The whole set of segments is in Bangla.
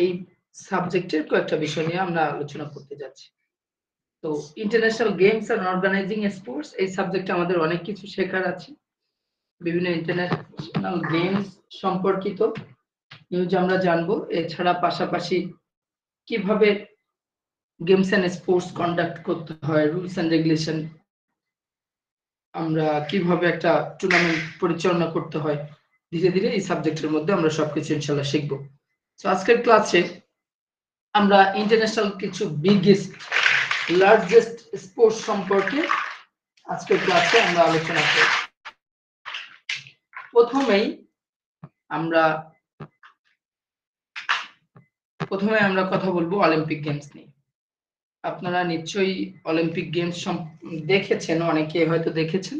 এই সাবজেক্টের কয়েকটা বিষয় নিয়ে আমরা আলোচনা করতে যাচ্ছি। তো international games and organising sports এই সাবজেক্টে আমাদের অনেক কিছু শেখার আছে। বিভিন্ন ইন্টারন্যাশনাল গেমস সম্পর্কিত নিউজ আমরা জানবো। এছাড়া পাশাপাশি কিভাবে গেমস এন্ড স্পোর্টস কন্ডাক্ট করতে হয়, রুলস এন্ড রেগুলেশন, আমরা কিভাবে একটা টুর্নামেন্ট পরিচালনা করতে হয়, ধীরে ধীরে এই সাবজেক্টের মধ্যে আমরা সবকিছু ইনশাআল্লাহ শিখবো। তো আজকের ক্লাসে আমরা ইন্টারন্যাশনাল কিছু বিগেস্ট লার্জেস্ট স্পোর্টস সম্পর্কে আজকের ক্লাসে আমরা আলোচনা করব। প্রথমেই আমরা কথা বলবো অলিম্পিক গেমস নিয়ে। আপনারা নিশ্চয়ই অলিম্পিক গেমস দেখেছেন, অনেকে হয়তো দেখেছেন,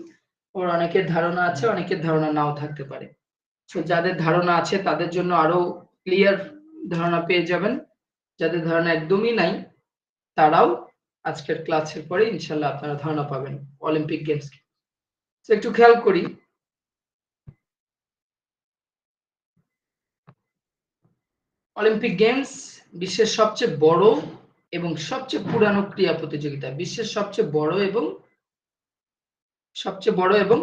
আর অনেকের ধারণা আছে, অনেকের ধারণা নাও থাকতে পারে। তো যাদের ধারণা আছে তাদের জন্য আরো ক্লিয়ার ধারণা পেয়ে যাবেন। যাদের ধারণা একদমই নাই তারাও আজকের ক্লাসের পরে ইনশাআল্লাহ আপনারা ধারণা পাবেন অলিম্পিক গেমস। তো একটু খেয়াল করি, অলিম্পিক গেমস বিশ্বের সবচেয়ে বড় এবং সবচেয়ে পুরানো ক্রীড়া প্রতিযোগিতা। বিশ্বের সবচেয়ে বড় এবং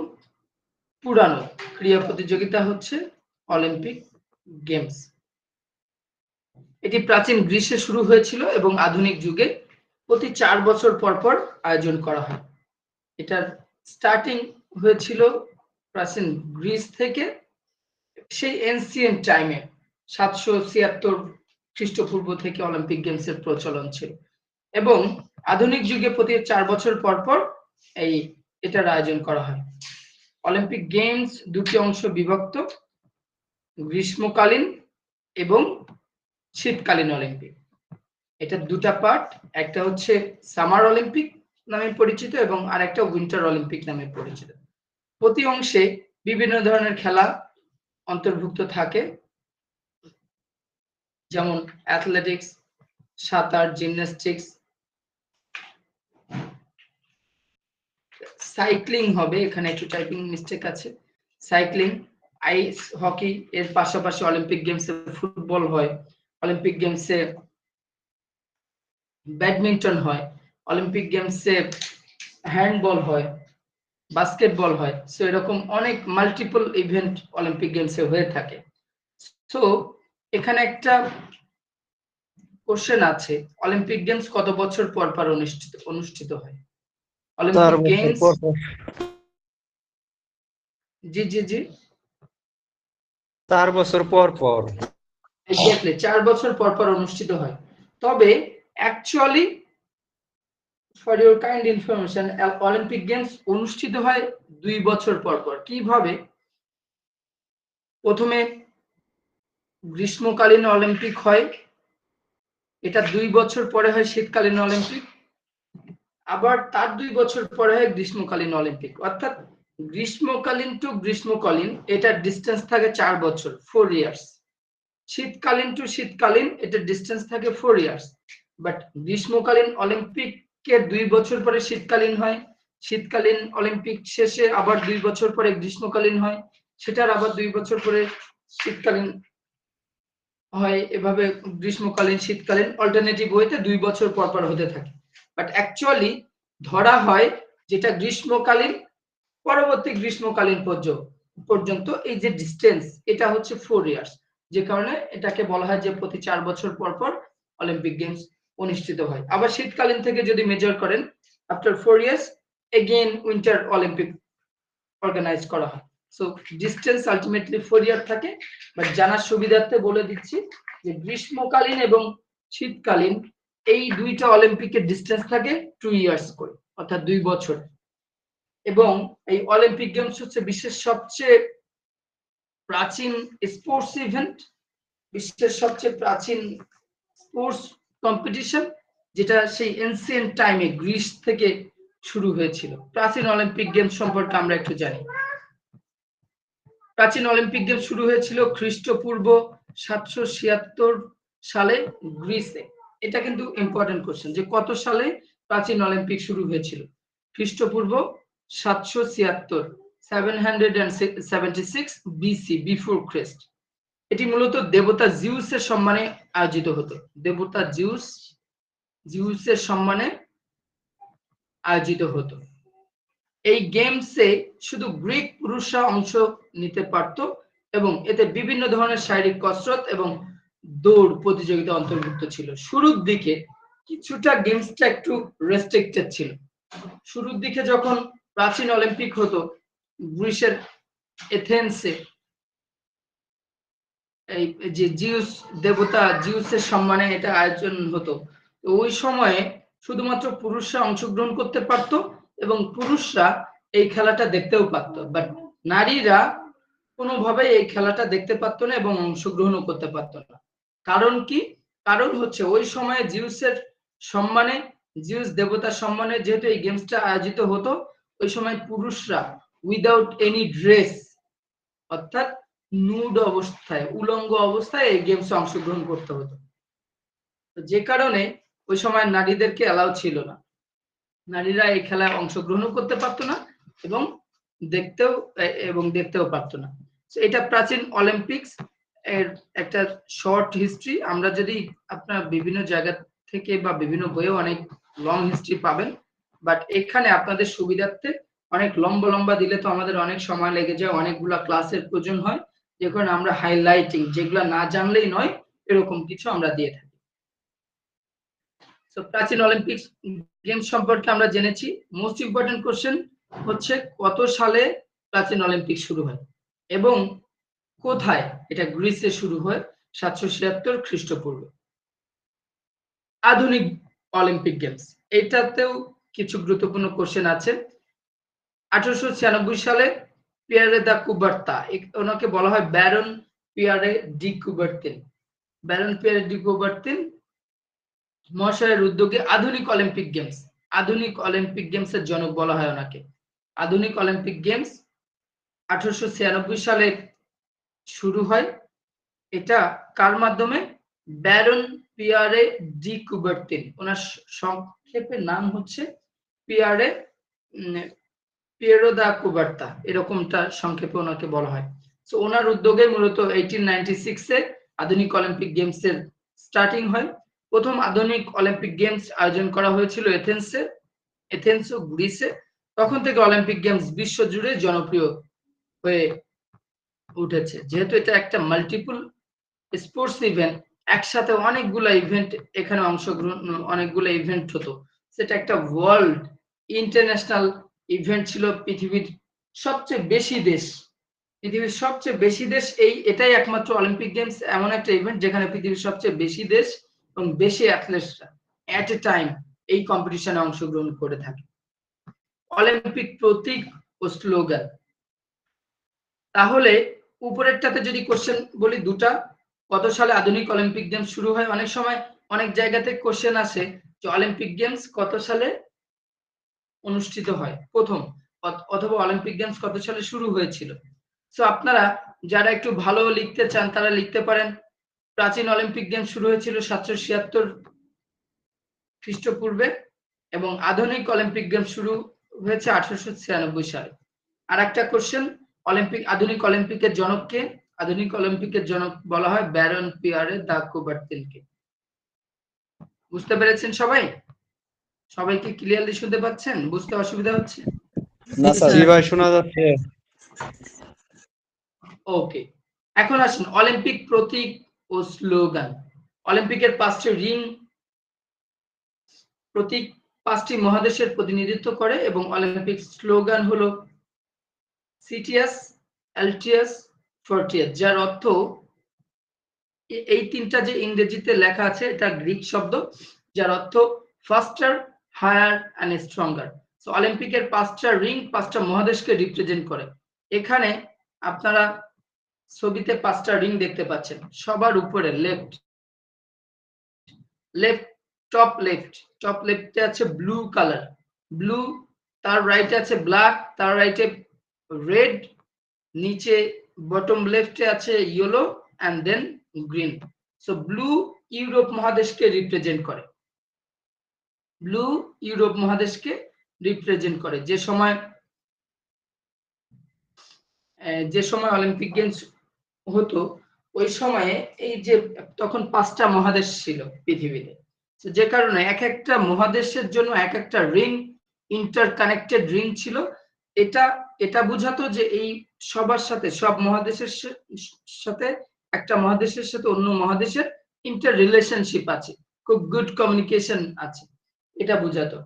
পুরানো ক্রীড়া প্রতিযোগিতা হচ্ছে অলিম্পিক গেমস। এটি প্রাচীন গ্রীসে শুরু হয়েছিল এবং আধুনিক যুগে প্রতি 4 বছর পর পর আয়োজন করা হয়। এটার স্টার্টিং হয়েছিল প্রাচীন গ্রিস থেকে, সেই এনসিয়েন্ট টাইমে 776 খ্রিস্টপূর্ব থেকে অলিম্পিক গেমসের প্রচলন ছিল এবং আধুনিক যুগে প্রতি 4 বছর পর পর এটার আয়োজন করা হয়। অলিম্পিক গেমস দুটি অংশ বিভক্ত, গ্রীষ্মকালীন এবং শীতকালীন অলিম্পিক। এটা দুটা পার্ট, একটা হচ্ছে সামার অলিম্পিক নামে পরিচিত এবং আরেকটা উইন্টার অলিম্পিক নামে পরিচিত। প্রতি অংশে বিভিন্ন ধরনের খেলা অন্তর্ভুক্ত থাকে, যেমন অ্যাথলেটিক্স, সাঁতার, জিমন্যাস্টিক্স, সাইক্লিং হবে, এখানে একটু টাইপিং মিস্টেক আছে, সাইক্লিং, আইস হকি, এর পাশাপাশি অলিম্পিক গেমসে ফুটবল হয়, অলিম্পিক গেমসে ব্যাডমিন্টন হয়, অলিম্পিক গেমসে হ্যান্ডবল হয়, বাস্কেটবল হয়। সো এরকম অনেক মাল্টিপল ইভেন্ট অলিম্পিক গেমসে হয়ে থাকে। সো এখানে একটা কোশ্চেন আছে, অলিম্পিক গেমস কত বছর পর পর অনুষ্ঠিত হয়? অলিম্পিক গেমস জি জি জি 4 বছর পর পর, এক্স্যাক্টলি 4 বছর পর পর অনুষ্ঠিত হয়। তবে actually for your kind information, Olympic games অনুষ্ঠিত হয় 2 বছর পর পর। কিভাবে? প্রথমে গ্রীষ্মকালীন অলিম্পিক হয়, এটা 2 বছর পরে হয় শীতকালীন অলিম্পিক, আবার তার 2 বছর পরে হয় গ্রীষ্মকালীন অলিম্পিক। অর্থাৎ গ্রীষ্মকালীন টু গ্রীষ্মকালীন এটার ডিস্টেন্স থাকে 4 বছর, 4 ইয়ার্স। শীতকালীন টু শীতকালীন এটার ডিস্টেন্স থাকে 4 ইয়ার্স। বাট গ্রীষ্মকালীন অলিম্পিকের 2 বছর পরে শীতকালীন হয়, শীতকালীন অলিম্পিক শেষে আবার 2 বছর পরে গ্রীষ্মকালীন হয়, সেটার আবার 2 বছর পরে শীতকালীন হয়। এভাবে গ্রীষ্মকালীন শীতকালীন অল্টারনেটিভ ওয়েতে 2 বছর পর পর হতে থাকে। বাট অ্যাকচুয়ালি ধরা হয় যেটা গ্রীষ্মকালীন পরবর্তী গ্রীষ্মকালীন পর্যন্ত এই যে ডিস্টেন্স, এটা হচ্ছে 4 ইয়ার্স, যে কারণে এটাকে বলা হয় যে প্রতি 4 বছর পর পর অলিম্পিক গেমস অনুষ্ঠিত হয়। আবার শীতকালীন থেকে যদি মেজার করেন, after 4 years again winter Olympic organise করা হয়। সো ডিস্টেন্স আলটিমেটলি 4 ইয়ার থাকে। বাট জানার সুবিধার্থে বলে দিচ্ছি যে গ্রীষ্মকালীন এবং শীতকালীন এই দুইটা অলিম্পিকের ডিস্টেন্স থাকে 2 ইয়ার্স করে, অর্থাৎ 2 বছর। এবং এই অলিম্পিক গেমস হচ্ছে বিশ্বের সবচেয়ে প্রাচীন স্পোর্টস ইভেন্ট, বিশ্বের সবচেয়ে প্রাচীন স্পোর্টস কম্পিটিশন, যেটা সেই এনসিয়েন্ট টাইমে গ্রিস থেকে শুরু হয়েছিল। প্রাচীন অলিম্পিক গেমস সম্পর্কে আমরা একটু জানি। প্রাচীন অলিম্পিক গেমস শুরু হয়েছিল খ্রিস্টপূর্ব 776 সালে গ্রিসে। এটা কিন্তু ইম্পর্টেন্ট কোশ্চেন যে কত সালে প্রাচীন অলিম্পিক শুরু হয়েছিল। খ্রিস্টপূর্ব 776, 776 BC, বিফোর ক্রাইস্ট। এটি মূলত দেবতা জিউসের সম্মানে আয়োজিত হতো। দেবতা জিউসের সম্মানে আয়োজিত হতো। এই গেমসে শুধু গ্রিক পুরুষরা অংশ নিতে পারত এবং এতে বিভিন্ন ধরনের শারীরিক কসরত এবং দৌড় প্রতিযোগিতা অন্তর্ভুক্ত ছিল। শুরুর দিকে কিছুটা গেমসটা একটু রেস্ট্রিক্টেড ছিল। শুরুর দিকে যখন প্রাচীন অলিম্পিক হতো গ্রিসের এথেন্সে, এই যে জিউস দেবতা জিউসের সম্মানে এটা আয়োজন হতো, তো ওই সময়ে শুধুমাত্র পুরুষরা অংশগ্রহণ করতে পারতো এবং পুরুষরা এই খেলাটা দেখতেও পারতো, বাট নারীরা কোনোভাবে এই খেলাটা দেখতে পারতো না এবং অংশগ্রহণও করতে পারতো না। কারণ কি? কারণ হচ্ছে ওই সময়ে জিউসের সম্মানে, জিউস দেবতার সম্মানে যেহেতু এই গেমসটা আয়োজিত হতো, ওই সময় পুরুষরা উইদাউট এনি ড্রেস অর্থাৎ নুড অবস্থায়, উলঙ্গ অবস্থায় এই গেমসে অংশগ্রহণ করতে হতো। যে কারণে ওই সময় নারীদেরকে অ্যালাউ ছিল না, নারীরা এই খেলায় অংশগ্রহণও করতে পারতো না এবং দেখতেও পারতো না। এটা প্রাচীন অলিম্পিক্স এর একটা শর্ট হিস্ট্রি। আমরা যদি আপনার বিভিন্ন জায়গা থেকে বা বিভিন্ন বইয়ে অনেক লং হিস্ট্রি পাবেন, বাট এখানে আপনাদের সুবিধার্থে অনেক লম্বা দিলে তো আমাদের অনেক সময় লেগে যায়, অনেকগুলা ক্লাসের প্রয়োজন হয়, যে কারণে আমরা হাইলাইটিং, যেগুলো না জানলেই নয় এরকম কিছু আমরা দিয়ে থাকি। তো প্রাচীন অলিম্পিক্স গেমস সম্পর্কে আমরা জেনেছি। মোস্ট ইম্পর্টেন্ট কোশ্চেন হচ্ছে কত সালে প্রাচীন অলিম্পিক শুরু হয় এবং কোথায়? এটা গ্রিসে শুরু হয় 776 খ্রিস্টপূর্বে। আধুনিক অলিম্পিক গেমস, এটাতেও কিছু গুরুত্বপূর্ণ কোশ্চেন আছে। 1896 সালে পিয়ারে দা কুবার্তা, ওনাকে বলা হয় Baron Pierre D কুবার্তিন। Baron Pierre D কুবার্তিন মহাশয়ের উদ্যোগে আধুনিক অলিম্পিক গেমসের জনক বলা হয় ওনাকে। আধুনিক অলিম্পিক গেমস 1896 সালে শুরু হয়। এটা কার মাধ্যমে? ব্যারন পিয়ারে ডি কুবার্তিন, ওনার সংক্ষেপে নাম হচ্ছে পিয়েরো দা কুবার্তা, এরকমটা সংক্ষেপে ওনাকে বলা হয়। তো ওনার উদ্যোগে মূলত 1896 এ আধুনিক অলিম্পিক গেমসের স্টার্টিং হয়। প্রথম আধুনিক অলিম্পিক গেমস আয়োজন করা হয়েছিল এথেন্স ও গ্রিসে। তখন থেকে অলিম্পিক গেমস বিশ্বজুড়ে জনপ্রিয় হয়ে উঠেছে। যেহেতু এটা একটা মাল্টিপল স্পোর্টস ইভেন্ট, একসাথে এখানে অনেকগুলো ইভেন্ট হতো, সেটা একটা ওয়ার্ল্ড ইন্টারন্যাশনাল ইভেন্ট ছিল। পৃথিবীর সবচেয়ে বেশি দেশ এটাই একমাত্র অলিম্পিক গেমস এমন একটা ইভেন্ট যেখানে পৃথিবীর সবচেয়ে বেশি দেশ এবং বেশি অ্যাথলেটরা এট এ টাইম এই কম্পিটিশনে অংশগ্রহণ করে থাকে। অলিম্পিক প্রতীক ও স্লোগান, তাহলে উপরেরটাতে যদি কোশ্চেন বলি দুটা, কত সালে আধুনিক অলিম্পিক গেমস শুরু হয়? অনেক সময় অনেক জায়গাতে কোশ্চেন আসে যে অলিম্পিক গেমস কত সালে অনুষ্ঠিত হয় প্রথম, অথবা অলিম্পিক গেমস কত সালে শুরু হয়েছিল। সো আপনারা যারা একটু ভালো লিখতে চান তারা লিখতে পারেন প্রাচীন অলিম্পিক গেমস শুরু হয়েছিল 776 খ্রিস্টপূর্বে এবং আধুনিক অলিম্পিক গেমস শুরু হয়েছে 1896 সালে। আর একটা কোশ্চেন, আধুনিক অলিম্পিকের জনককে? আধুনিক অলিম্পিকের জনক বলা হয় ব্যারন পিয়ারে দা কুবার্তিনকে। বুঝতে পেরেছেন সবাই? সবাইকে ক্লিয়ারলি শুনতে পাচ্ছেন? বুঝতে অসুবিধা হচ্ছে? না স্যার। জি ভাই, শোনা যাচ্ছে। ওকে, এখন আসুন অলিম্পিক প্রতীক ও স্লোগান। অলিম্পিকের 5টি রিং প্রতীক 5টি মহাদেশের প্রতিনিধিত্ব করে এবং অলিম্পিক স্লোগান হলো সিটিয়াস, অ্যালটিয়াস, ফর্টিয়াস, যার অর্থ এই তিনটা যে ইংরেজিতে লেখা আছে এটা গ্রিক শব্দ, যার অর্থ faster, higher and stronger. So অলিম্পিকের 5টা রিং 5টা মহাদেশকে রিপ্রেজেন্ট করে। এখানে আপনারা ছবিতে 5টা রিং দেখতে পাচ্ছেন। সবার উপরে টপ লেফটে আছে ব্লু কালার, ব্লু, তার রাইটে আছে ব্ল্যাক, তার রাইটে রেড, নিচে বটম লেফটে আছে yellow and then green. So blue Europe মহাদেশকে রিপ্রেজেন্ট করে। যে সময় অলিম্পিক গেমস হতো ওই সময়ে এই যে তখন 5টা মহাদেশ ছিল পৃথিবীতে, যে কারণে এক একটা মহাদেশের জন্য এক একটা রিং, ইন্টারকানেক্টেড রিং ছিল। এটা বোঝাতো যে এই সবার সাথে, সব মহাদেশের সাথে, একটা মহাদেশের সাথে অন্য মহাদেশের ইন্টার রিলেশনশিপ আছে, খুব গুড কমিউনিকেশন আছে, এটা বোঝাতো।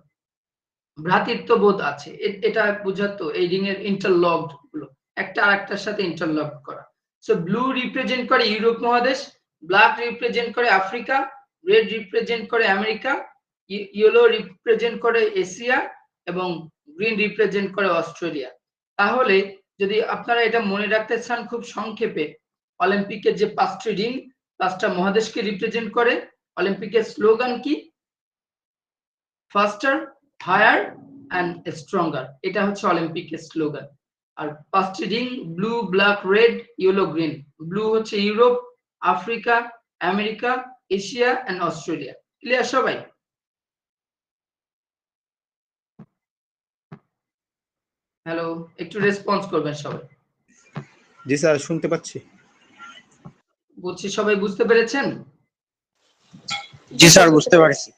ভ্রাতৃত্ববোধ আছে, এটা বোঝাতো এই রিং এর ইন্টারলকড গুলো একটা আরেকটার সাথে ইন্টারলক করা। সো ব্লু রিপ্রেজেন্ট করে ইউরোপ মহাদেশ, ব্ল্যাক রিপ্রেজেন্ট করে আফ্রিকা, রেড রিপ্রেজেন্ট করে আমেরিকা, ইয়েলো রিপ্রেজেন্ট করে এশিয়া এবং গ্রিন রিপ্রেজেন্ট করে অস্ট্রেলিয়া। তাহলে যদি আপনারা এটা মনে রাখতে চান খুব সংক্ষেপে, অলিম্পিকের যে 5টি রিং 5টা মহাদেশকে রিপ্রেজেন্ট করে। অলিম্পিকের স্লোগান কি? ফাস্টার, হায়ার অ্যান্ড স্ট্রঙ্গার, এটা হচ্ছে অলিম্পিকের স্লোগান। আর 5টি ring blue, black, red, yellow, green. Blue হচ্ছে Europe, Africa, America, Asia and Australia. Clear সবাই? হ্যালো, একটু রেসপন্স করবেন সবাই। জি স্যার, শুনতে পাচ্ছি। বলছি সবাই বুঝতে পেরেছেন? জি স্যার, বুঝতে পারছি।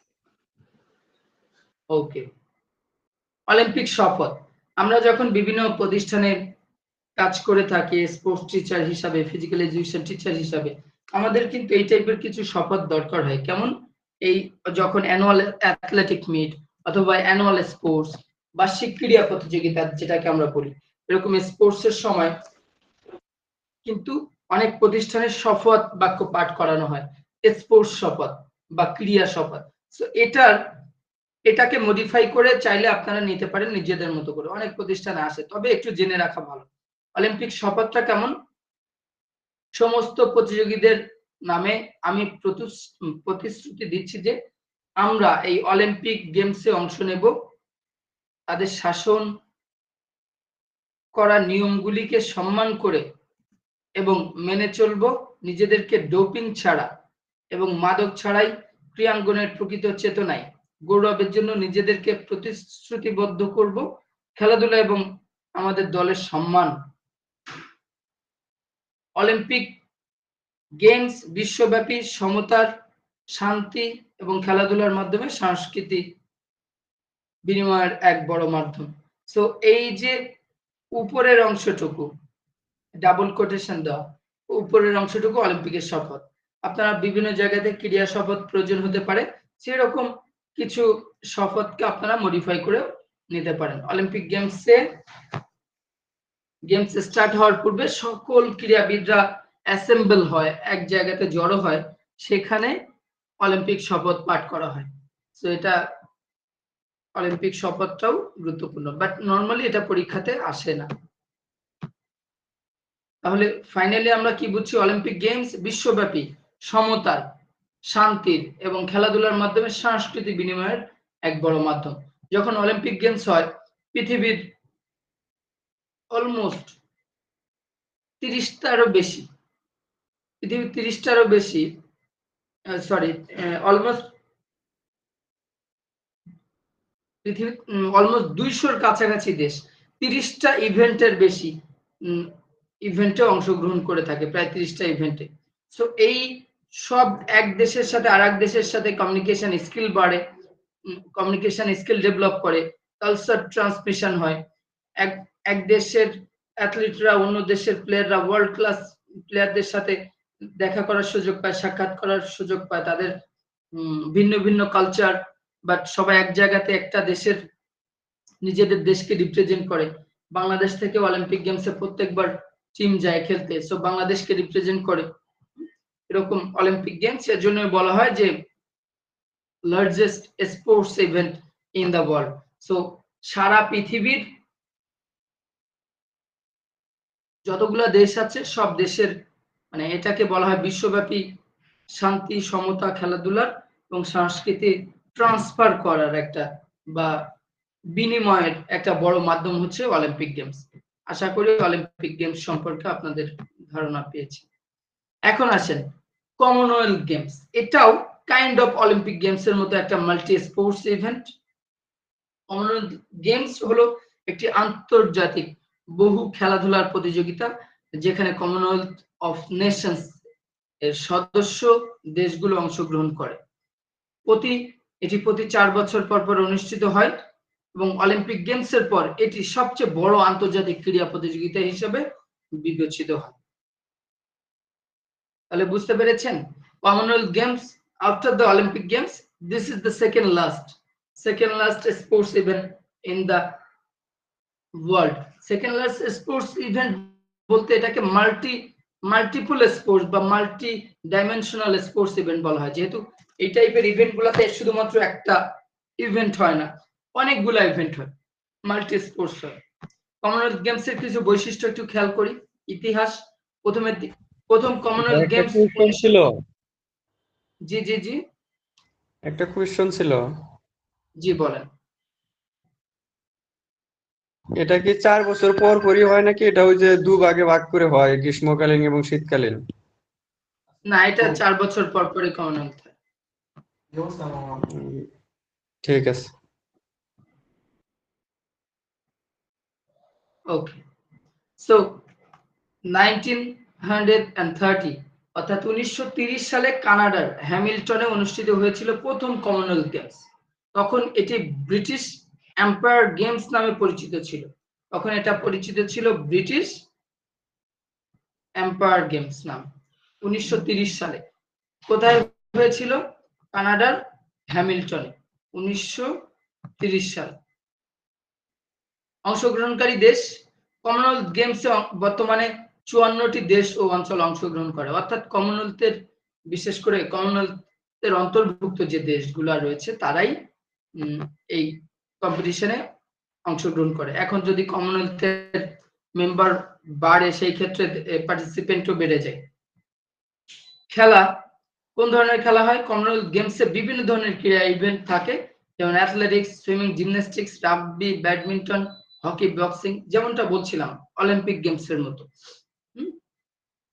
ওকে। অলিম্পিক শপথ, আমরা যখন বিভিন্ন প্রতিষ্ঠানে কাজ করে থাকি স্পোর্টস টিচার হিসাবে, ফিজিক্যাল এডুকেশন টিচার হিসাবে, আমাদের কিন্তু এই টাইপের কিছু শপথ দরকার হয়। কেমন? এই যখন অ্যানুয়াল অ্যাথলেটিক মিট অথবা অ্যানুয়াল স্পোর্টস, বার্ষিক ক্রীড়া প্রতিযোগিতা যেটাকে আমরা বলি, এরকম স্পোর্টস এর সময় কিন্তু অনেক প্রতিষ্ঠানের শপথ বাক্য পাঠ করানো হয়, স্পোর্টস শপথ বা ক্রীড়া শপথ। সো এটাকে মডিফাই করে চাইলে আপনারা নিতে পারেন নিজেদের মতো করে, অনেক প্রতিষ্ঠানে আসে, তবে একটু জেনে রাখা ভালো। অলিম্পিক শপথটা কেমন? সমস্ত প্রতিযোগীদের নামে আমি প্রতিশ্রুতি দিচ্ছি যে আমরা এই অলিম্পিক গেমসে অংশ নেব, তাদের শাসন করা নিয়মগুলিকে সম্মান করে এবং মেনে চলব, নিজেদেরকে ডোপিং ছাড়া এবং মাদক ছাড়াই ক্রীড়াঙ্গনের প্রকৃত চেতনায় গৌরবের জন্য নিজেদেরকে প্রতিশ্রুতিবদ্ধ করব, খেলাধুলা এবং আমাদের দলের সম্মান। অলিম্পিক গেমস বিশ্বব্যাপী সমতার, শান্তি এবং খেলাধুলার মাধ্যমে সাংস্কৃতিক বিনিময়ের এক বড় মাধ্যম। সো এই যে উপরের অংশটুকু ডাবল কোটেশন দেওয়া, উপরের অংশটুকু অলিম্পিকের শপথ। আপনারা বিভিন্ন জায়গাতে ক্রীড়া শপথ প্রয়োজন হতে পারে, সেরকম কিছু শপথকে আপনারা মডিফাই করে নিতে পারেন। অলিম্পিক গেমস স্টার্ট হওয়ার পূর্বে সকল ক্রীড়াবিদরা অ্যাসেম্বল হয়, এক জায়গাতে জড়ো হয়, সেখানে অলিম্পিক শপথ পাঠ করা হয়। তো এটা অলিম্পিক শপথটাও গুরুত্বপূর্ণ, বাট নর্মালি এটা পরীক্ষাতে আসে না। তাহলে ফাইনালি আমরা কি বুঝছি? অলিম্পিক গেমস বিশ্বব্যাপী সমতার, শান্তির এবং খেলাধুলার মাধ্যমে সাংস্কৃতিক বিনিময়ের এক বড় মাধ্যম। যখন অলিম্পিক গেমস হয়, পৃথিবীর অলমোস্ট 30টারও বেশি, পৃথিবীর 30টারও বেশি, সরি, অলমোস্ট পৃথিবীর অলমোস্ট 200-র কাছাকাছি দেশ 30টা ইভেন্টের বেশি ইভেন্টে অংশগ্রহণ করে থাকে, প্রায় 30টা ইভেন্টে। সো এই সব এক দেশের সাথে আরেক দেশের সাথে কমিউনিকেশন স্কিল বাড়ে, কমিউনিকেশন স্কিল ডেভেলপ করে, কালচার ট্রান্সমিশন হয়। এক দেশের অ্যাথলিটরা অন্য দেশের প্লেয়াররা, ওয়ার্ল্ড ক্লাস প্লেয়ারদের সাথে দেখা করার সুযোগ পায়, সাক্ষাৎ করার সুযোগ পায়, তাদের ভিন্ন ভিন্ন কালচার, বাট সবাই এক জায়গাতে একটা দেশের, নিজেদের দেশকে রিপ্রেজেন্ট করে। বাংলাদেশ থেকে অলিম্পিক গেমসে প্রত্যেকবার টিম যায় খেলতে, সো বাংলাদেশকে রিপ্রেজেন্ট করে। এরকম অলিম্পিক গেমস এর জন্য বলা হয় যে largest sports event in the world. So সারা পৃথিবীর যতগুলো দেশ আছে সব দেশের, মানে এটাকে বলা হয় বিশ্বব্যাপী শান্তি, সমতা, খেলাধুলার এবং সংস্কৃতি ট্রান্সফার করার একটা বা বিনিময়ের একটা বড় মাধ্যম হচ্ছে অলিম্পিক গেমস। আশা করি অলিম্পিক গেমস সম্পর্কে আপনাদের ধারণা পেয়েছি। এখন আসেন কমনওয়েলথ গেমস, এটাও কাইন্ড অফ অলিম্পিক গেমস এর মতো একটা multi sports event. Commonwealth games হলো একটি আন্তর্জাতিক বহু খেলাধুলার প্রতিযোগিতা, যেখানে কমনওয়েলথ অফ নেশনস এর সদস্য দেশগুলো অংশগ্রহণ করে। এটি প্রতি 4 বছর পর পর অনুষ্ঠিত হয় এবং অলিম্পিক গেমস এর পর এটি সবচেয়ে বড় আন্তর্জাতিক ক্রীড়া প্রতিযোগিতা হিসেবে বিবেচিত হয়। তাহলে বুঝতে পেরেছেন, Commonwealth games after the Olympic games, this is the second last sports event in the world. Second last sports event বলতে এটাকে মাল্টিপল স্পোর্টস বা মাল্টি ডাইমেনশনাল স্পোর্টস ইভেন্ট বলা হয়, যেহেতু এই টাইপের ইভেন্ট গুলাতে শুধুমাত্র একটা ইভেন্ট হয় না, অনেকগুলা ইভেন্ট হয়, মাল্টি স্পোর্টস হয়। কমনওয়েলথ গেমস এর কিছু বৈশিষ্ট্য একটু খেয়াল করি। ইতিহাস, প্রথম কমনওয়েলথ একটা গেমস কোয়েশ্চন ছিল, জি জি জি একটা কোয়েশ্চন ছিল, জি বলেন। এটা কি 4 বছর পর পরই হয় নাকি এটা ওই যে দুভাগে ভাগ করে হয়, গ্রীষ্মকালীন এবং শীতকালীন? না, এটা 4 বছর পর পরই কমনওয়েলথ হয়। ঠিক আছে। ওকে, সো 1930 অর্থাৎ 1930 সালে কানাডার হ্যামিল্টনে অনুষ্ঠিত হয়েছিল প্রথম কমনওয়েলথ গেমস। তখন এটি ব্রিটিশ এম্পায়ার গেমস নামে পরিচিত ছিল। তখন এটা পরিচিত ছিল ব্রিটিশ এম্পায়ার গেমস নামে। 1930 সালে কোথায় হয়েছিল? কানাডার হ্যামিল্টনে, 1930 সাল। অংশগ্রহণকারী দেশ, কমনওয়েলথ গেমসে বর্তমানে 54টি দেশ ও অঞ্চল অংশগ্রহণ করে, অর্থাৎ কমনওয়েলথের, বিশেষ করে কমনওয়েলথের অন্তর্ভুক্ত যে দেশগুলো রয়েছে তারাই এই কম্পিটিশনে অংশগ্রহণ করে। এখন যদি কমনওয়েলথের মেম্বার বাড়ে, সেই ক্ষেত্রে পার্টিসিপেন্টও বেড়ে যায়। খেলা, কোন ধরনের খেলা হয়? কমনওয়েলথ গেমসে বিভিন্ন ধরনের ক্রীড়া ইভেন্ট থাকে, যেমন athletics, swimming, gymnastics, rugby, badminton, hockey, boxing, যেমনটা বলছিলাম অলিম্পিক গেমস এর মতো।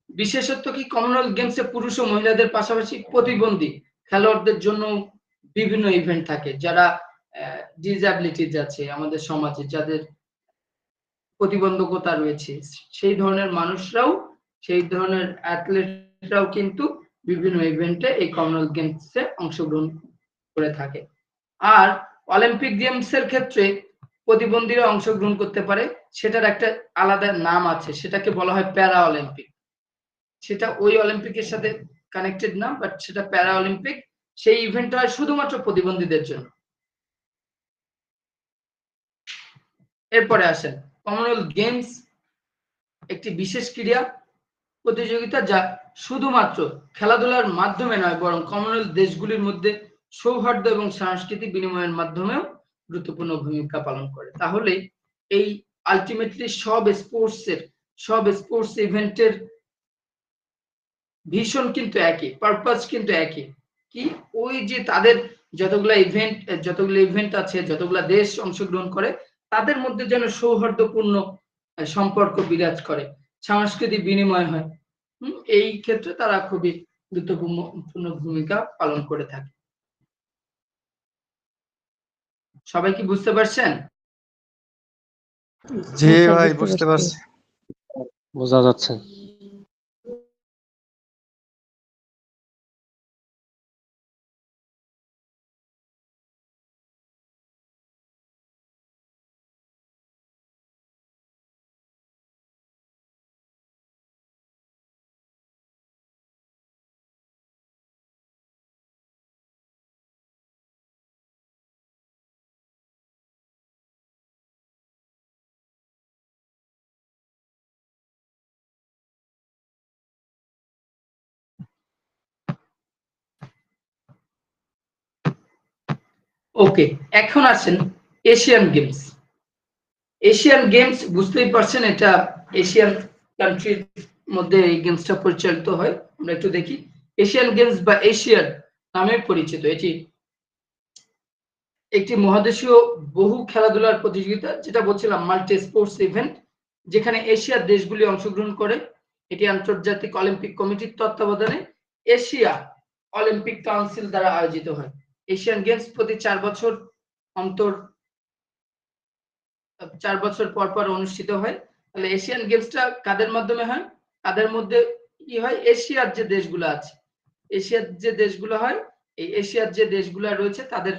বিশেষত্ব কি? কমনওয়েলথ গেমসে পুরুষ ও মহিলাদের পাশাপাশি প্রতিবন্ধী খেলোয়াড়দের জন্য বিভিন্ন ইভেন্ট থাকে, যারা ডিসএবিলিটিজ আছে আমাদের সমাজে, যাদের প্রতিবন্ধকতা রয়েছে, সেই ধরনের মানুষরাও, সেই ধরনের অ্যাথলেটরাও কিন্তু বিভিন্ন ইভেন্টে এই কমনওয়েলথ গেমসে অংশগ্রহণ করে থাকে। আর অলিম্পিক গেমস এর ক্ষেত্রে প্রতিবন্ধীরা অংশগ্রহণ করতে পারে, সেটার একটা আলাদা নাম আছে, সেটাকে বলা হয় প্যারা অলিম্পিক। সেটা ওই অলিম্পিকের সাথে কানেক্টেড না, বাট সেটা প্যারা অলিম্পিক। সেই ইভেন্টটা হয় শুধুমাত্র প্রতিবন্ধীদের জন্য। এরপরে আসেন, কমনওয়েলথ গেমস একটি বিশেষ ক্রীড়া প্রতিযোগিতা, যা শুধুমাত্র খেলাধুলার মাধ্যমে নয়, বরং কমনওয়েলথ দেশগুলির মধ্যে সৌহার্দ্য এবং সাংস্কৃতিক বিনিময়ের মাধ্যমেও গুরুত্বপূর্ণ ভূমিকা পালন করে। তাহলে এই আলটিমেটলি সব স্পোর্টস ইভেন্টের ভিশন কিন্তু একই, পারপাস কিন্তু একই। কি? ওই যে তাদের যতগুলো ইভেন্ট আছে, যতগুলো দেশ অংশগ্রহণ করে, তাদের মধ্যে যেন সৌহার্দ্যপূর্ণ সম্পর্ক বিরাজ করে, সাংস্কৃতিক বিনিময় হয়। এই ক্ষেত্রে তারা খুবই গুরুত্বপূর্ণ ভূমিকা পালন করে থাকে। সবাই কি বুঝতে পারছেন? জি ভাই, বুঝতে পারছি। বোঝা যাচ্ছে। ওকে, এখন আসেন এশিয়ান গেমস। এশিয়ান গেমস বুঝতেই পারছেন, এটা এশিয়ান কান্ট্রির মধ্যে এই গেমসটা পরিচালিত হয়। আমরা একটু দেখি। এশিয়ান গেমস বা এশিয়ান নামে পরিচিত, এটি একটি মহাদেশীয় বহু খেলাধুলার প্রতিযোগিতা, যেটা বলছিলাম মাল্টি স্পোর্টস ইভেন্ট, যেখানে এশিয়ার দেশগুলি অংশগ্রহণ করে। এটি আন্তর্জাতিক অলিম্পিক কমিটির তত্ত্বাবধানে এশিয়া অলিম্পিক কাউন্সিল দ্বারা আয়োজিত হয়। এশিয়ান গেমস প্রতি 4 বছর পর পর অনুষ্ঠিত হয়। তাহলে এশিয়ান গেমসটা কাদের মাধ্যমে হয়? তাদের মধ্যে কি হয়, এশিয়ার যে দেশগুলো আছে, এশিয়ার যে দেশগুলো হয়, এই এশিয়ার যে দেশগুলো রয়েছে তাদের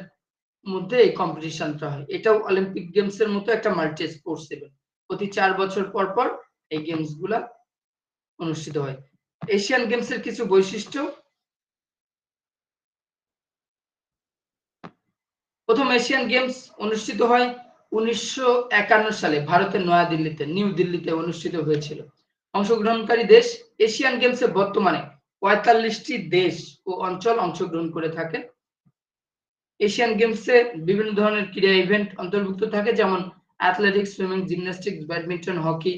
মধ্যে এই কম্পিটিশনটা হয়। এটাও অলিম্পিক গেমস এর মতো একটা মাল্টি স্পোর্টস ইভেন্ট। প্রতি 4 বছর পর পর এই গেমস গুলা অনুষ্ঠিত হয়। এশিয়ান গেমস এর কিছু বৈশিষ্ট্য। প্রথম এশিয়ান গেমস অনুষ্ঠিত হয় 1951 সালে ভারতের নয়াদিল্লিতে, নিউ দিল্লিতে অনুষ্ঠিত হয়েছিল। অংশগ্রহণকারী দেশ, এশিয়ান গেমসে বর্তমানে 45টি দেশ ও অঞ্চল অংশগ্রহণ করে থাকে। এশিয়ান গেমসে বিভিন্ন ধরনের ক্রীড়া ইভেন্ট অন্তর্ভুক্ত থাকে, যেমন athletics, swimming, gymnastics, badminton, hockey,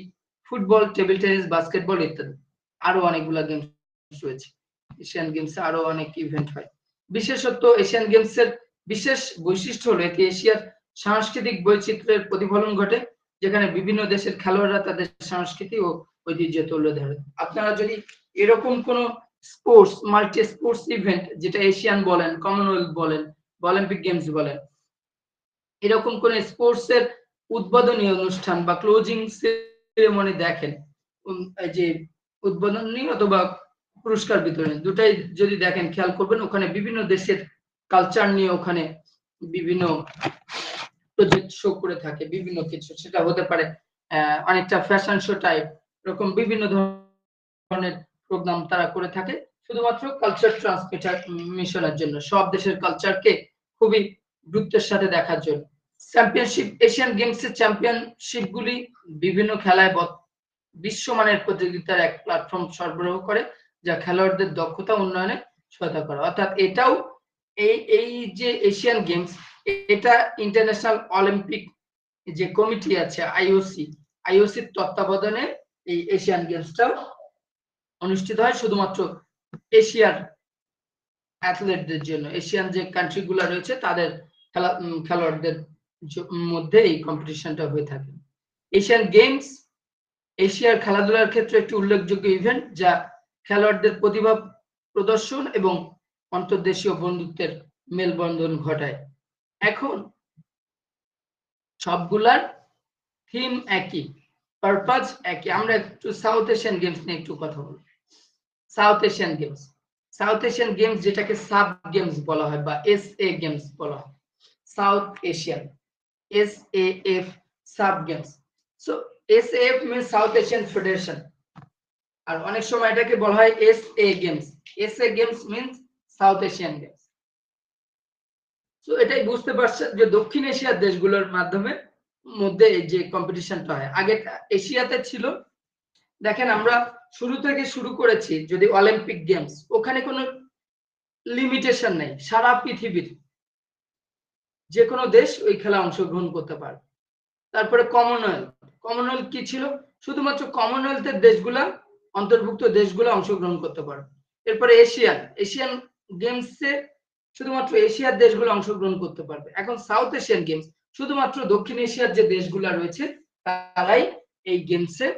football, table tennis, basketball ইত্যাদি। আরো অনেকগুলা গেমস রয়েছে। এশিয়ান গেমসে আরো অনেক ইভেন্ট হয়। বিশেষত এশিয়ান গেমসের বিশেষ বৈশিষ্ট্য হলো এটি এশিয়ার সাংস্কৃতিক বৈচিত্র্যের প্রতিফলন ঘটে, যেখানে বিভিন্ন দেশের খেলোয়াড়রা তাদের সংস্কৃতি ও ঐতিহ্য তুলে ধরে। আপনারা যদি এরকম কোন স্পোর্টস, মাল্টি স্পোর্টস ইভেন্ট, যেটা এশিয়ান বলেন, কমনওয়েলথ বলেন, অলিম্পিক গেমস বলেন, এরকম কোন স্পোর্টস এর উদ্বোধনী অনুষ্ঠান বা ক্লোজিং সেরেমনি দেখেন, এই যে উদ্বোধনী অথবা পুরস্কার বিতরণ, দুটাই যদি দেখেন, খেয়াল করবেন ওখানে বিভিন্ন দেশের কালচার নিয়ে ওখানে বিভিন্ন প্রজেক্ট শো করে থাকে। বিভিন্ন কিছু, সেটা হতে পারে অনেকটা ফ্যাশন শো টাইপ, এরকম বিভিন্ন ধরনের প্রোগ্রাম তারা করে থাকে, শুধুমাত্র কালচার ট্রান্সমিশনের জন্য, সব দেশের কালচারকে খুবই গুরুত্বের সাথে দেখার জন্য। চ্যাম্পিয়নশিপ, এশিয়ান গেমসের চ্যাম্পিয়নশিপ গুলি বিভিন্ন খেলায় বিশ্বমানের প্রতিযোগিতার এক প্ল্যাটফর্ম সরবরাহ করে, যা খেলোয়াড়দের দক্ষতা উন্নয়নে সহায়তা করে। অর্থাৎ এটাও এই যে এশিয়ান গেমস, এটা ইন্টারন্যাশনাল অলিম্পিক যে কমিটি আছে, আইওসির তত্ত্বাবধানে এই এশিয়ান গেমসটাও অনুষ্ঠিত হয়, শুধুমাত্র এশিয়ার অ্যাথলেটদের জন্য। এশিয়ান যে কান্ট্রিগুলো রয়েছে তাদের খেলোয়াড়দের মধ্যে এই কম্পিটিশনটা হয়ে থাকে। এশিয়ান গেমস এশিয়ার খেলাধুলার ক্ষেত্রে একটি উল্লেখযোগ্য ইভেন্ট, যা খেলোয়াড়দের প্রতিভা প্রদর্শন এবং অন্তর্দেশীয় বন্ধুত্বের মেলবন্ধন ঘটায়। এখন সবগুলার থিম একই, পারপাস একই। আমরা একটু সাউথ এশিয়ান গেমস নিয়ে একটু কথা বলবো। South Asian Games, South Asian Games যেটাকে সাব গেমস বলা হয় বা এসএ গেমস বলা হয়, South Asian, SAF, SAF games. So SAF means South Asian Federation, আর অনেক সময় এটাকে বলা হয় SA games. SA games means South Asian Games. So এটাই বুঝতে পারছেন যে দক্ষিণ এশিয়ার দেশগুলোর মাধ্যমে মধ্যে এই যে কম্পিটিশনটা হয়। আগে এশিয়াতে ছিল, দেখেন আমরা শুরু থেকে শুরু করেছি যদি অলিম্পিক গেমস, ওখানে কোনো লিমিটেশন নেই, সারা পৃথিবীর যে কোনো দেশ ওই খেলা অংশগ্রহণ করতে পারে। তারপরে কমনওয়েলথ কি ছিল, শুধুমাত্র কমনওয়েলথের দেশগুলা, অন্তর্ভুক্ত দেশগুলো অংশগ্রহণ করতে পারে। এরপরে এশিয়ান গেমসে শুধুমাত্র এশিয়ার দেশগুলো অংশগ্রহণ করতে পারবে। এখন সাউথ এশিয়ান গেমস, শুধুমাত্র দক্ষিণ এশিয়ার যে দেশগুলা রয়েছে তারাই এই গেমসে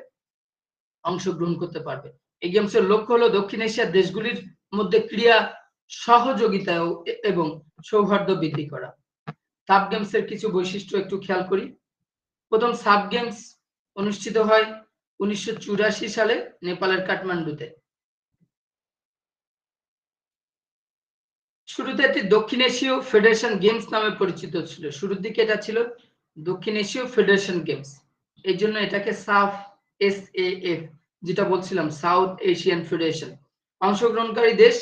অংশগ্রহণ করতে পারবে। এই গেমসের লক্ষ্য হলো দক্ষিণ এশিয়ার দেশগুলির মধ্যে ক্রীড়া সহযোগিতা এবং সৌহার্দ্য বৃদ্ধি করা। সাব গেমসের কিছু বৈশিষ্ট্য একটু খেয়াল করি। প্রথম সাব গেমস অনুষ্ঠিত হয় 1984 সালে নেপালের কাঠমান্ডুতে। শুরুতে এটি দক্ষিণ এশীয় ফেডারেশন গেমস নামে পরিচিত ছিল। শুরুর দিকে এটা ছিল দক্ষিণ এশীয় ফেডারেশন গেমস, এই জন্য এটাকে SAF, যেটা বলছিলাম সাউথ এশিয়ান ফেডারেশন। অংশগ্রহণকারী দেশ,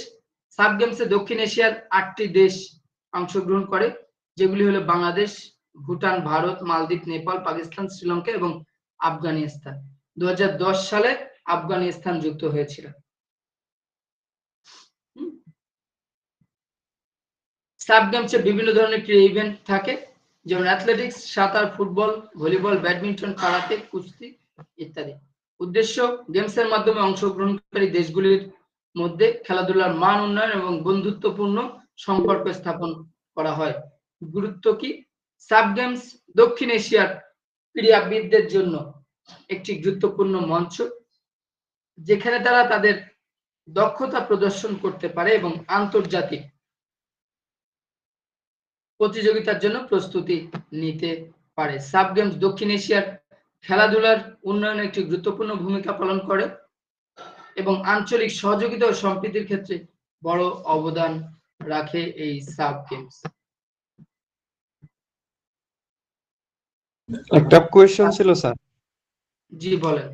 সাব গেমসে দক্ষিণ এশিয়ার 8টি দেশ অংশগ্রহণ করে, যেগুলি হলো বাংলাদেশ, ভুটান, ভারত, মালদ্বীপ, নেপাল, পাকিস্তান, শ্রীলঙ্কা এবং আফগানিস্তান। 2010 সালে আফগানিস্তান যুক্ত হয়েছিল। সাব গেমসে বিভিন্ন ধরনের ক্রীড়া ইভেন্ট থাকে, যেমন অ্যাথলেটিক্স, সাঁতার, ফুটবল, ভলিবল, ব্যাডমিন্টন, কারাতে, কুস্তি ইত্যাদি। উদ্দেশ্য, গেমসের মাধ্যমে অংশগ্রহণকারী দেশগুলির মধ্যে খেলাধুলার মান উন্নয়ন এবং বন্ধুত্বপূর্ণ সম্পর্ক স্থাপন করা হয়। গুরুত্ব কি, সাব গেমস দক্ষিণ এশিয়ার ক্রীড়াবিদদের জন্য একটি গুরুত্বপূর্ণ মঞ্চ, যেখানে তারা তাদের দক্ষতা প্রদর্শন করতে পারে এবং আন্তর্জাতিক প্রতিযোগিতার জন্য প্রস্তুতি নিতে পারে। সাব গেমস দক্ষিণ এশিয়ার খেলাধুলার উন্নয়নে একটি গুরুত্বপূর্ণ ভূমিকা পালন করে এবং আঞ্চলিক সহযোগিতা ও সম্প্রীতির ক্ষেত্রে বড় অবদান রাখে এই সাব গেমস। একটা কোয়েশ্চন ছিল স্যার, জি বলেন।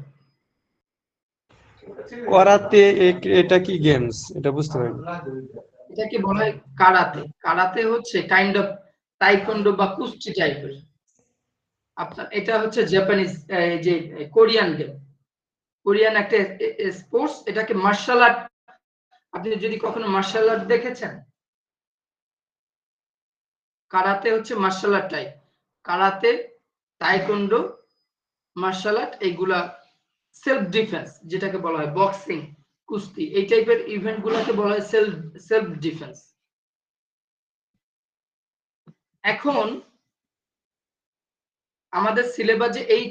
করাতে এটা কি গেমস, এটা বুঝতে পারিনি। এটাকে বলা হয় কারাতে। কারাতে হচ্ছে কাইন্ড অফ তাইকোন্ডো বা কুস্তি টাইপের। আপনার এটা হচ্ছে জাপানিজ যে কোরিয়ান গেম, কোরিয়ান একটা স্পোর্টস। এটাকে মার্শাল আর্ট, আপনি যদি কখনো মার্শাল আর্ট দেখেছেন, কারাতে হচ্ছে martial art type. Karate, taekwondo, martial art, এইগুলা সেলফ ডিফেন্স, যেটাকে বলা হয় বক্সিং, কুস্তি, এই টাইপের ইভেন্ট গুলাকে বলা হয় সেলফ ডিফেন্স। এখন আমাদের সিলেবাসে এই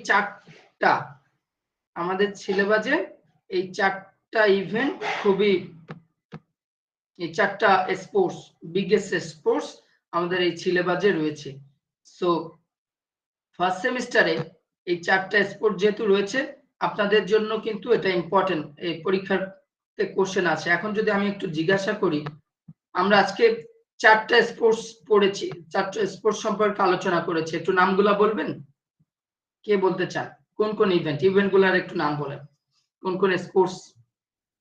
চারটা ইভেন্ট খুবই, এই চারটা স্পোর্টস, বিগেস্ট স্পোর্টস আমাদের এই সিলেবাসে রয়েছে। সো ফার্স্ট সেমিস্টারে এই চারটা স্পোর্ট যেহেতু রয়েছে, আপনাদের জন্য কিন্তু এটা ইম্পর্টেন্ট, এই পরীক্ষাতে কোশ্চেন আছে। এখন যদি আমি একটু জিজ্ঞাসা করি, আমরা আজকে চারটা স্পোর্টস পড়েছি, চারটা স্পোর্টস সম্পর্কে আলোচনা করেছি, একটু নামগুলা বলবেন? কে বলতে চান কোন কোন ইভেন্টগুলোর একটু নাম বলেন, কোন কোন স্পোর্টস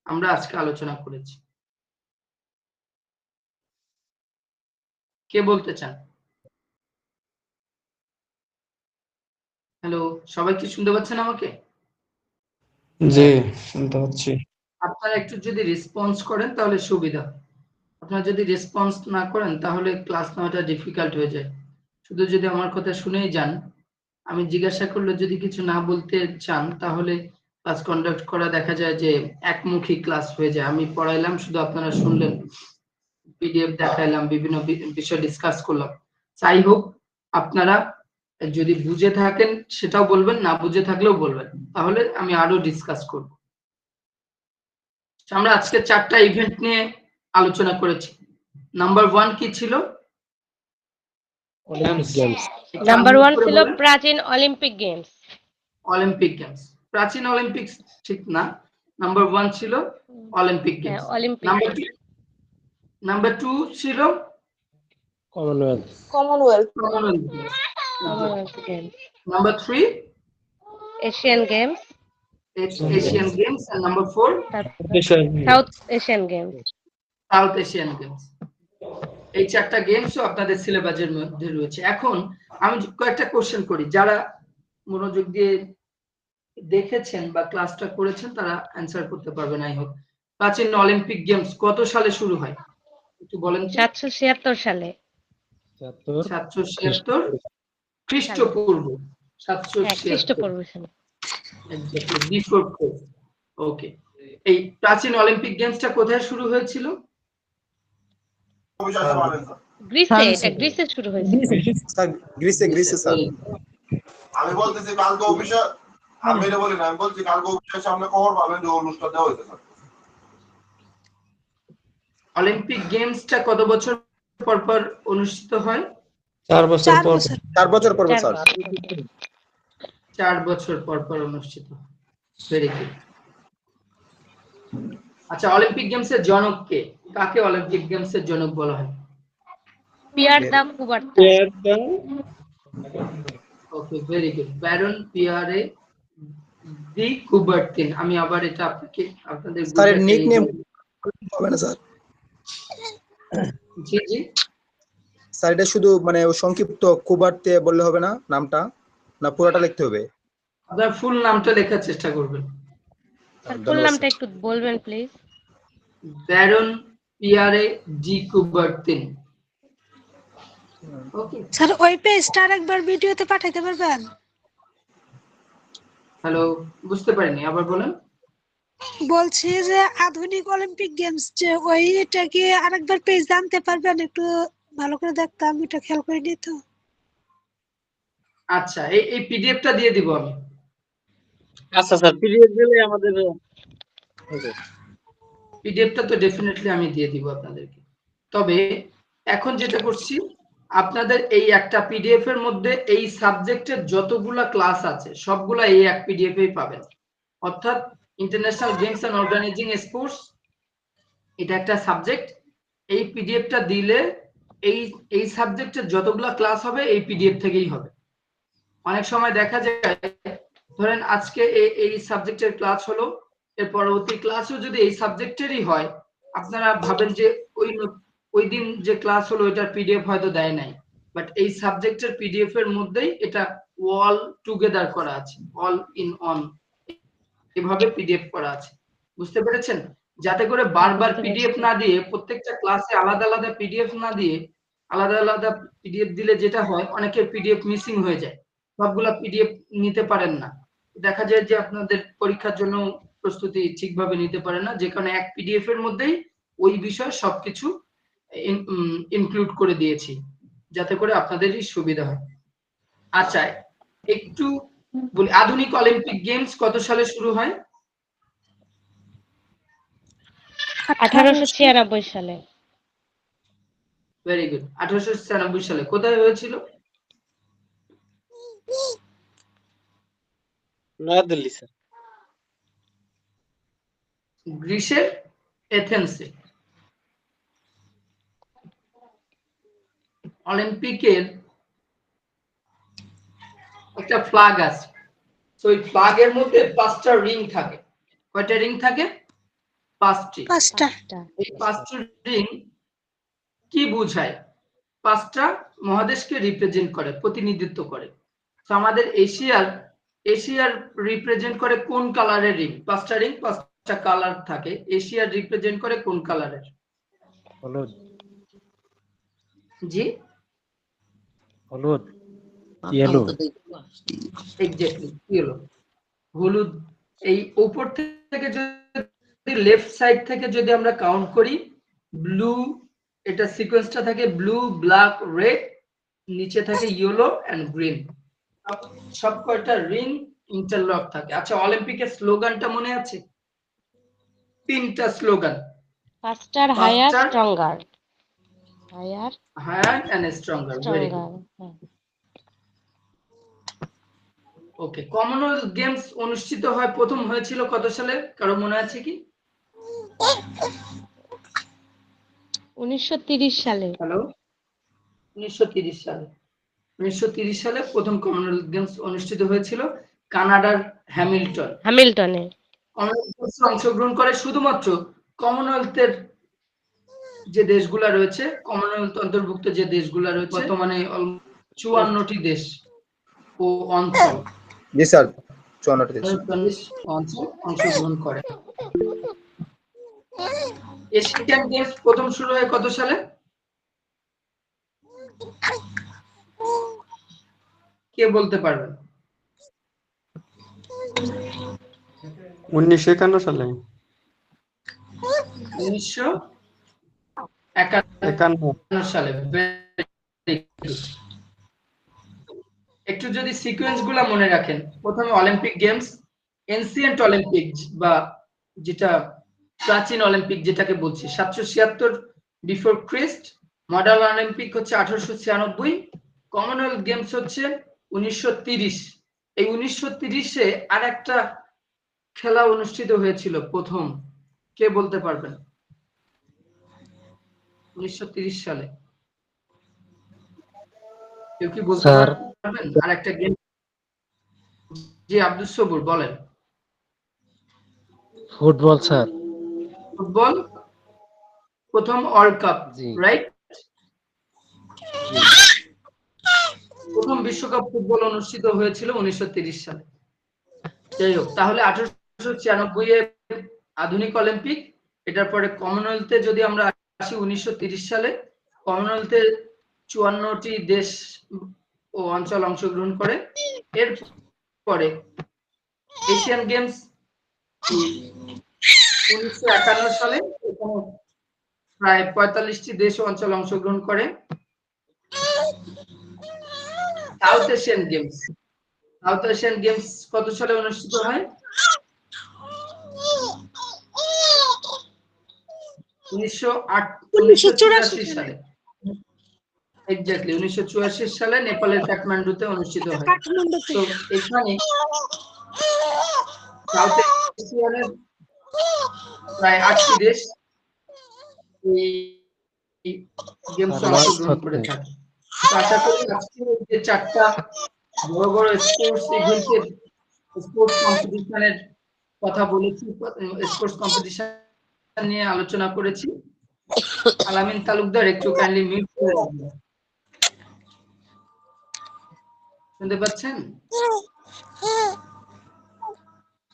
আমরা আজকে আলোচনা করেছি? কে বলতে চান? হ্যালো, সবাই কি শুনতে পাচ্ছেন আমাকে? জি, শুনতে পাচ্ছি। আপনারা একটু যদি রেসপন্স করেন তাহলে সুবিধা। আপনারা যদি রেসপন্স না করেন তাহলে ক্লাস নেওয়াটা ডিফিকাল্ট হয়ে যায়। শুধু যদি আমার কথা শুনেই যান, আমি জিজ্ঞাসা করলে যদি কিছু না বলতে চান, তাহলে ক্লাস কন্ডাক্ট করা দেখা যায় যে একমুখী ক্লাস হয়ে যায়। আমি পড়াইলাম, শুধু আপনারা শুনলেন, পিডিএফ দেখাইলাম, বিভিন্ন বিষয় ডিসকাস করলাম। যাই হোক, আপনারা যদি বুঝে থাকেন সেটাও বলবেন, না বুঝে থাকলেও বলবেন, তাহলে আমি আরো ডিসকাস করব। আমরা আজকে চারটা ইভেন্ট নিয়ে আলোচনা করেছি। নাম্বার 1 কি ছিল? Olympic games. নাম্বার 1 ছিল প্রাচীন অলিম্পিক গেমস। অলিম্পিক গেমস, প্রাচীন অলিম্পিক্স ঠিক না, নাম্বার 1 ছিল অলিম্পিক হ্যাঁ, গেমস। অলিম্পিক। নাম্বার 2 ছিল Commonwealth. Commonwealth games. Number 3 Asian games. Asian games, and number 4 south Asian Games. South Asian games. এই চারটা গেমসও আপনাদের সিলেবাসের মধ্যে রয়েছে। এখন আমি কয়েকটা কোশ্চেন করি, যারা মনোযোগ দিয়ে দেখেছেন বা ক্লাসটা করেছেন তারা অ্যানসার করতে পারবেন। I hope. প্রাচীন অলিম্পিক গেমস কত সালে শুরু হয় একটু বলেন তো? 776 সালে। 776 খ্রিস্টপূর্ব। 776 খ্রিস্টপূর্ব সালে। Exactly, before Christ. ওকে। এই প্রাচীন অলিম্পিক গেমসটা কোথায় শুরু হয়েছিল? গ্রিসে, এটা গ্রিসে শুরু হয়েছিল। স্যার গ্রিসে স্যার। আমি বলতেছি কালকে অফিসে, আমি এটা বলি না, আমি বলছি কালকে অফিসের সামনে খবর পাবেন যে অনুষ্ঠান দেওয়া হয়েছে। অলিম্পিক গেমসটা কত বছর পর পর অনুষ্ঠিত হয়? 4 বছর পর। 4 বছর পর স্যার। 4 বছর পর পর অনুষ্ঠিত। Very good. আচ্ছা, অলিম্পিক গেমসের জনক কে? কাকে অলিম্পিক গেমসের জনক বলা হয়? পিয়ার দা কুবারতান। ওকে, ভেরি গুড। ব্যারন পিয়ারে দি কুবারতিন। আমি আবার এটা আপনাদের স্যারের নিকনেম হবে না স্যার? জি জি স্যার এটা শুধু মানে সংক্ষিপ্ত কুবারতে বললে হবে না নামটা, না পুরোটা লিখতে হবে? আপনার ফুল নামটা লেখার চেষ্টা করবেন। স্যার ফুল নামটা একটু বলবেন please. Baron Pierre de Coubertin. Okay sir ওই পেজটা আরেকবার ভিডিওতে পাঠাইতে পারবেন? হ্যালো, বুঝতে পারিনি, আবার বলেন। বলছি যে আধুনিক অলিম্পিক গেমস যে ওইটা কি আরেকবার পেজ জানতে পারবেন? একটু ভালো করে দেখতাম, এটা খেয়াল করে নিত। আচ্ছা, এই পিডিএফটা দিয়ে দিব আমি। আচ্ছা স্যার, পিডিএফ দিলে আমাদের পিডিএফটা তো ডেফিনেটলি আমি দিয়ে দিব আপনাদেরকে। তবে এখন যেটা করছি, আপনাদের এই একটা পিডিএফ এর মধ্যে এই সাবজেক্টের যতগুলা ক্লাস আছে সবগুলা এই এক পিডিএফ এই পাবেন। অর্থাৎ international games and organising sports, এটা একটা সাবজেক্ট। এই পিডিএফটা দিলে এই সাবজেক্টের যতগুলা ক্লাস হবে এই পিডিএফ থেকেই হবে। অনেক সময় দেখা যায় ধরেন আজকে এই সাবজেক্টের ক্লাস হলো, এর পরবর্তী ক্লাসও যদি এই সাবজেক্টেরই হয়, আপনারা ভাবেন যে ওই দিন যে ক্লাস হলো এটার পিডিএফ হয়তো দেয় নাই, বাট এই সাবজেক্টের পিডিএফ এর মধ্যেই এটা অল টুগেদার করা আছে, অল ইন অন, এভাবে পিডিএফ করা আছে। বুঝতে পেরেছেন? যাতে করে বারবার পিডিএফ না দিয়ে, প্রত্যেকটা ক্লাসে আলাদা আলাদা পিডিএফ না দিয়ে, আলাদা আলাদা পিডিএফ দিলে যেটা হয় অনেকের পিডিএফ মিসিং হয়ে যায়, সবগুলা পিডিএফ নিতে পারেন না, দেখা যায় যে আপনাদের পরীক্ষার জন্য প্রস্তুতি ঠিকভাবে নিতে পারেন না, যে কারণে এক পিডিএফ এর মধ্যেই ওই বিষয় সবকিছু ইনক্লুড করে দিয়েছি যাতে করে আপনাদেরই সুবিধা হয়। আচ্ছা, একটু বলি, আধুনিক অলিম্পিক গেমস কত সালে শুরু হয়? 1896 সালে। ভেরি গুড, 1896 সালে। কোথায় হয়েছিল? নয়াদিল্লি স্যার। গ্রিসের এথেন্সে। অলিম্পিকের একটা ফ্ল্যাগ আছে, তো ওই ফ্ল্যাগের মধ্যে 5টা রিং থাকে। কয়টা রিং থাকে? 5টি। 5টা। এই 5টি রিং কি বোঝায়? 5টা মহাদেশকে রিপ্রেজেন্ট করে, প্রতিনিধিত্ব করে। তো আমাদের এশিয়ার রিপ্রেজেন্ট করে কোন কালারের রিং? 5টা রিং, 5টা কালার থাকে। এশিয়ার রিপ্রেজেন্ট করে কোন কালারের? হলুদ। জি, হলুদ। ইয়েলো। এক্স্যাক্টলি, ইয়েলো, হলুদ। এই উপর থেকে যদি লেফট সাইড থেকে যদি আমরা কাউন্ট করি, ব্লু, এটা সিকোয়েন্সটা থাকে ব্লু, ব্ল্যাক, রেড, নিচে থাকে ইয়েলো এন্ড গ্রিন। সব কয়টা রিং ইন্টারলক থাকে। আচ্ছা, অলিম্পিকের স্লোগানটা মনে আছে? 3টা slogan. Faster, higher, stronger. Higher and stronger. Very good. Stronger. Okay, Commonwealth games অনুষ্ঠিত হয় প্রথম হয়েছিল কত সালে? কারো মনে আছে কি? 1930 সালে। হ্যালো, 1930 সালে। 1930 সালে প্রথম কমনওয়েলথ গেমস অনুষ্ঠিত হয়েছিল কানাডার হ্যামিল্টনে। কমনওয়েলথ অংশগ্রহণ করে শুধুমাত্র কমনওয়েলথের যে দেশগুলা রয়েছে, কমনওয়েলথ অন্তর্ভুক্ত যে দেশগুলা রয়েছে, বর্তমানে 54টি দেশ ও অঞ্চল। জি স্যার, 54টি দেশ। অঞ্চল অংশগ্রহণ করে। এশিয়ান গেমস প্রথম শুরু হয় কত সালে? কে বলতে পারবেন? 1951 সালে। 1951 সালে। একটু যদি সিকোয়েন্স গুলা মনে রাখেন, প্রথমে অলিম্পিক গেমস, এনসিয়েন্ট অলিম্পিক বা যেটা প্রাচীন অলিম্পিক যেটাকে বলছি 776 বিফোর ক্রিস্ট, মডার্ন অলিম্পিক হচ্ছে 1896, কমনওয়েলথ গেমস হচ্ছে 1930। এই 1930-এ আর একটা খেলা অনুষ্ঠিত হয়েছিল প্রথম, কে বলতে পারবেন? 1930 সালে কেউ কি বলতে পারবেন আর একটা গেম? জি, আব্দুল সবুর বলেন। Football sir. ফুটবল প্রথম ওয়ার্ল্ড কাপ, রাইট? প্রথম বিশ্বকাপ ফুটবল অনুষ্ঠিত হয়েছিল 1930 সালে। যাই হোক, তাহলে 1896-এ আধুনিক অলিম্পিক, এটার পরে কমনওয়েলথে যদি আমরা আসি 1930 সালে, কমনওয়েলথে 54টি দেশ ও অঞ্চল অংশগ্রহণ করে। এর পরে এশিয়ান গেমস 1951 সালে, এখানে প্রায় 45টি দেশ ও অঞ্চল অংশগ্রহণ করে। সাউথ এশিয়ান গেমস কত সালে অনুষ্ঠিত হয়? 1984 সালে। এক্স্যাক্টলি, 1984 সালে নেপালের কাঠমান্ডুতে অনুষ্ঠিত হয়। তো এখানে সাউথ এশিয়ানের প্রায় 8টি দেশ এই গেমসে অংশগ্রহণ করে থাকে। তো আশা করি আজকে যে 4টা বড় বড় স্পোর্টস ইভেন্টের স্পোর্টস কম্পিটিশনের কথা বলেছি, স্পোর্টস কম্পিটিশন নিয়ে আলোচনা করেছি। আলামিন তালুকদার একটু কাইন্ডলি মিউট করে রাখবেন। শুনতে পাচ্ছেন?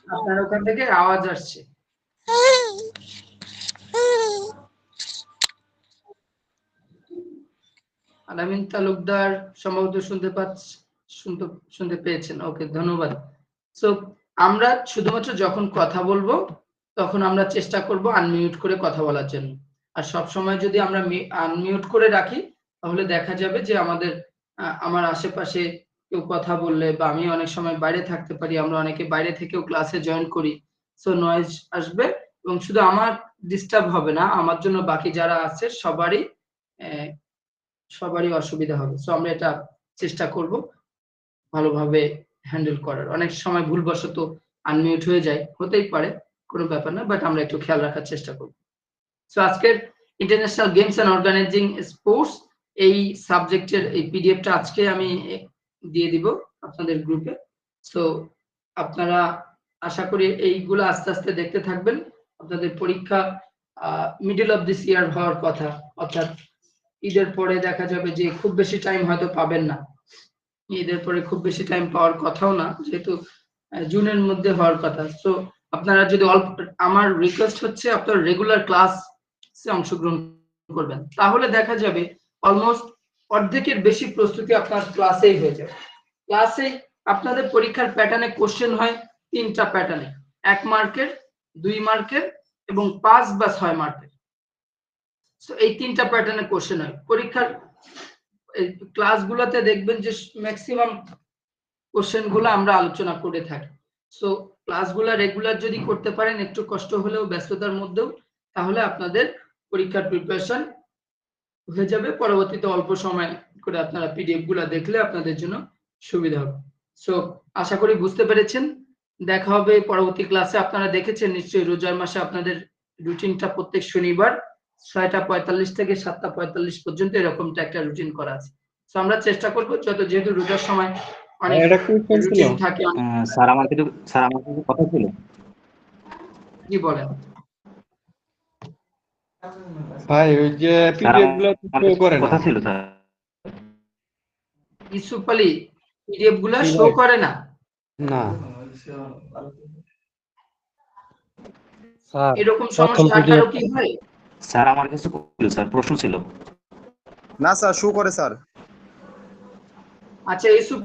আপনার ওখান থেকে আওয়াজ আসছে। আলামিন তালুকদার সম্ভবত শুনতে পেয়েছেন। ওকে, ধন্যবাদ। সো আমরা শুধুমাত্র যখন কথা বলবো তখন আমরা চেষ্টা করব আনমিউট করে কথা বলার জন্য। আর সব সময় যদি আমরা আনমিউট করে রাখি তাহলে দেখা যাবে যে আমার আশেপাশে কেউ কথা বললে, বা আমি অনেক সময় বাইরে থাকতে পারি, আমরা অনেকে বাইরে থেকেও ক্লাসে জয়েন করি, সো নয়েজ আসবে এবং শুধু আমার ডিস্টার্ব হবে না, আমার জন্য বাকি যারা আছে সবারই অসুবিধা হবে। সো আমরা এটা চেষ্টা করব ভালোভাবে হ্যান্ডেল করার। অনেক সময় ভুলবশত আনমিউট হয়ে যায়, হতেই পারে, কোনো ব্যাপার না, বাট আমরা একটু খেয়াল রাখার চেষ্টা করব। সো আজকের international games and organising sports এই সাবজেক্টের এই পিডিএফটা আজকে আমি দিয়ে দিব আপনাদের গ্রুপে। সো আপনারা আশা করি এইগুলো আস্তে আস্তে দেখতে থাকবেন। আপনাদের পরীক্ষা মিডল অফ দিস ইয়ার হওয়ার কথা, অর্থাৎ ঈদের পরে দেখা যাবে যে খুব বেশি টাইম হয়তো পাবেন না। ঈদের পরে খুব বেশি টাইম পাওয়ার কথাও না, যেহেতু জুনের মধ্যে হওয়ার কথা। সো আপনারা যদি আমার রিকোয়েস্ট হচ্ছে আপনারা রেগুলার ক্লাসে অংশগ্রহণ করবেন, তাহলে দেখা যাবে অলমোস্ট অর্ধেকের বেশি প্রস্তুতি আপনার ক্লাসেই হয়ে যাবে। ক্লাসে আপনাদের পরীক্ষার প্যাটার্নে কোশ্চেন হয় 3টা প্যাটার্নে, 1 মার্কের, 2 মার্কের এবং 5 বা 6 মার্কের। সো এই 3টা প্যাটার্নে কোশ্চেন হয় পরীক্ষার ক্লাসগুলোতে। দেখবেন যে ম্যাক্সিমাম কোশ্চেন গুলো আমরা আলোচনা করে থাকি। সো ক্লাসগুলো রেগুলার যদি করতে পারেন, একটু কষ্ট হলেও ব্যস্ততার মধ্যেও, তাহলে আপনাদের পরীক্ষার প্রিপারেশন হয়ে যাবে। পরবর্তীতে অল্প সময় করে আপনারা পিডিএফ গুলো দেখলে আপনাদের জন্য সুবিধা হবে। সো আশা করি বুঝতে পেরেছেন। দেখা হবে পরবর্তী ক্লাসে। আপনারা দেখেছেন নিশ্চয়ই রোজার মাসে আপনাদের রুটিনটা প্রত্যেক শনিবার 6:45 থেকে 7:45 পর্যন্ত এরকমটা একটা রুটিন করা আছে। সো আমরা চেষ্টা করব যেহেতু রোজার সময় অনেক এটা কোশ্চেন ছিল। রুটিন থাকে। স্যার আমার কিছু কথা ছিল। কি বলেন ভাই ওই যে পিডিএফ গুলো শো করে না। কথা ছিল স্যার। ইউসুফ আলী, পিডিএফ গুলা শো করে না? না, স্যার এরকম প্রথম সমস্যা পিডিএফ আকারও কি হয়? স্যার আমার কাছে ছিল স্যার, প্রশ্ন ছিল। না স্যার, শো করে স্যার। আচ্ছা ইউসুফ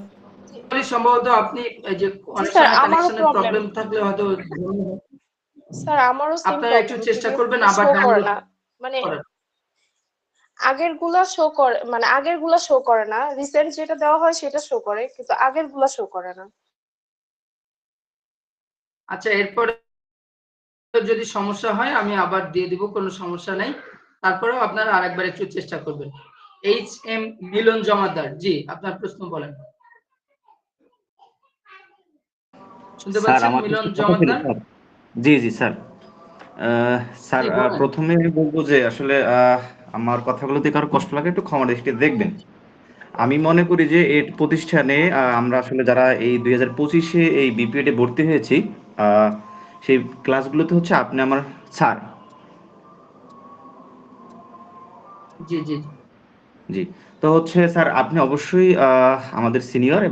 আলী, সম্ভবত আপনি এই যে অনেক স্যার, সময় আমারও কানেকশনের প্রবলেম। প্রবলেম থাকলে হয়তো স্যার আমারও সেম আপনারা একটু চেষ্টা করবেন আবার শো করে ডাউনলোড না, মানে করার। আগের গুলা শো করে না, রিসেন্ট যেটা দেওয়া হয় সেটা শো করে, কিন্তু আগের গুলা শো করে না। আচ্ছা, এরপরে যদি সমস্যা হয় আমি আবার দিয়ে দিব, কোনো সমস্যা নাই। তারপরেও আপনারা আরেকবার একটু চেষ্টা করবেন। HM মিলন জমাদার, জি আপনার প্রশ্ন বলেন। শুনতে স্যার পাচ্ছেন আমার মিলন কিছু কথা ছিল জমাদার? স্যার। জি জি স্যার। স্যার জি, বলেন। প্রথমে আমি বলবো যে আসলে আমার কথাগুলোতে কারো কষ্ট লাগে একটু ক্ষমা দৃষ্টিতে দেখবেন। আমি মনে করি যে এই প্রতিষ্ঠানে আমরা আসলে যারা এই 2025-এ এই বিপিএডে ভর্তি হয়েছি, সেই ক্লাসগুলোতে হচ্ছে আপনি আমার স্যার। জি জি জি, তো হচ্ছে স্যার আপনি অবশ্যই আমাদের সিনিয়র।